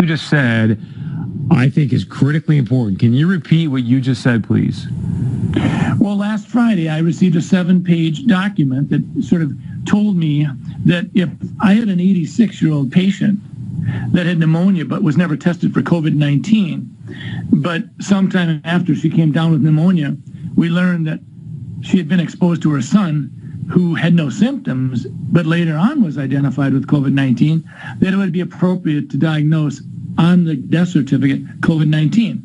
just said, I think is critically important. Can you repeat what you just said, please? Well, last Friday, I received a 7-page document that sort of told me that if I had an 86-year-old patient that had pneumonia but was never tested for COVID-19, but sometime after she came down with pneumonia, we learned that she had been exposed to her son who had no symptoms, but later on was identified with COVID-19, that it would be appropriate to diagnose on the death certificate COVID-19.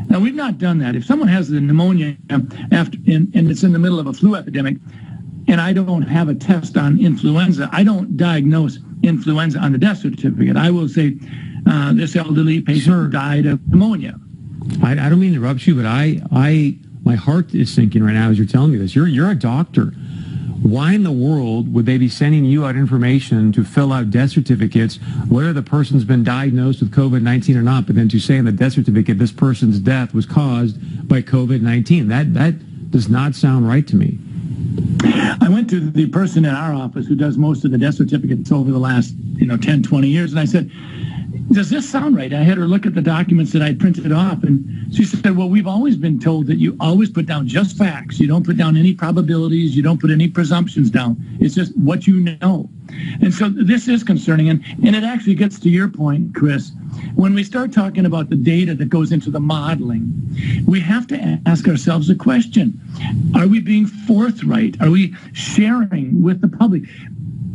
Now, we've not done that. If someone has the pneumonia after and it's in the middle of a flu epidemic, and I don't have a test on influenza, I don't diagnose influenza on the death certificate. I will say this elderly patient died of pneumonia. I don't mean to interrupt you, but my heart is sinking right now as you're telling me this. You're a doctor. Why in the world would they be sending you out information to fill out death certificates, whether the person's been diagnosed with COVID-19 or not, but then to say in the death certificate this person's death was caused by COVID-19? That does not sound right to me. I went to the person in our office who does most of the death certificates over the last 10, 20 years, and I said, does this sound right? I had her look at the documents that I printed off, and she said, well, we've always been told that you always put down just facts. You don't put down any probabilities. You don't put any presumptions down. It's just what you know. And so this is concerning, and it actually gets to your point, Chris. When we start talking about the data that goes into the modeling, we have to ask ourselves a question. Are we being forthright? Are we sharing with the public?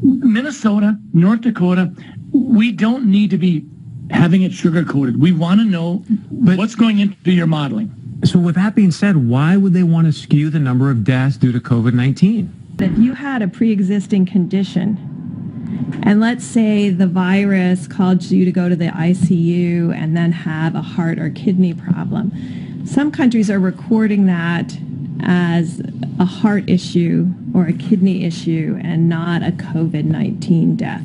Minnesota, North Dakota, we don't need to be having it sugar-coated. We want to know what's going into your modeling. So with that being said, why would they want to skew the number of deaths due to COVID-19? If you had a pre-existing condition, and let's say the virus caused you to go to the ICU and then have a heart or kidney problem, some countries are recording that as a heart issue or a kidney issue and not a COVID-19 death.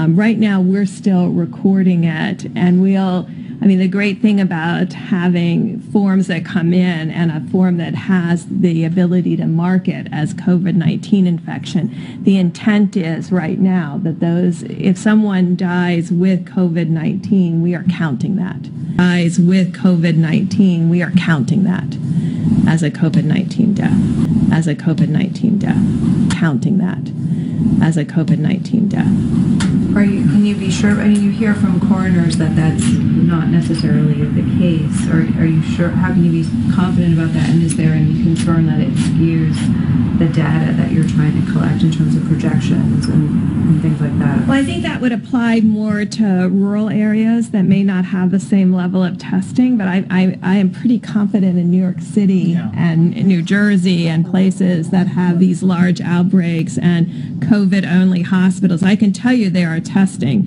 Right now, we're still recording it, and the great thing about having forms that come in and a form that has the ability to mark it as COVID-19 infection, the intent is right now that if someone dies with COVID-19, we are counting that. Dies with COVID-19, we are counting that as a COVID-19 death, as a COVID-19 death, counting that as a COVID-19 death. Can you be sure? I mean, you hear from coroners that that's not necessarily the case. Or are you sure? How can you be confident about that? And is there any concern that it skews the data that you're trying to collect in terms of projections and things like that? Well, I think that would apply more to rural areas that may not have the same level of testing. But I am pretty confident in New York City and in New Jersey and places that have these large outbreaks and COVID-only hospitals. I can tell you there are testing.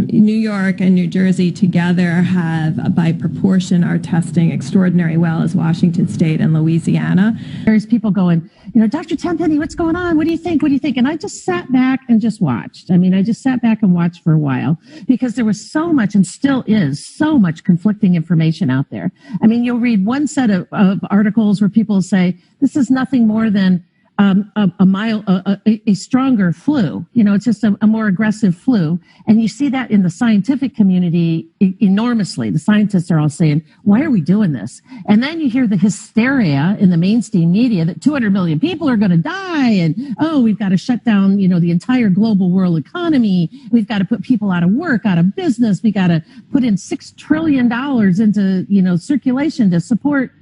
New York and New Jersey together have, by proportion, are testing extraordinarily well as Washington State and Louisiana. There's people going, Dr. Tenpenny, what's going on? What do you think? What do you think? And I just sat back and just watched. I just sat back and watched for a while because there was so much and still is so much conflicting information out there. You'll read one set of articles where people say, this is nothing more than a stronger flu. It's just a more aggressive flu. And you see that in the scientific community enormously. The scientists are all saying, why are we doing this? And then you hear the hysteria in the mainstream media that 200 million people are going to die. And, we've got to shut down, the entire global world economy. We've got to put people out of work, out of business. We got to put in $6 trillion into, circulation to support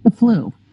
the flu.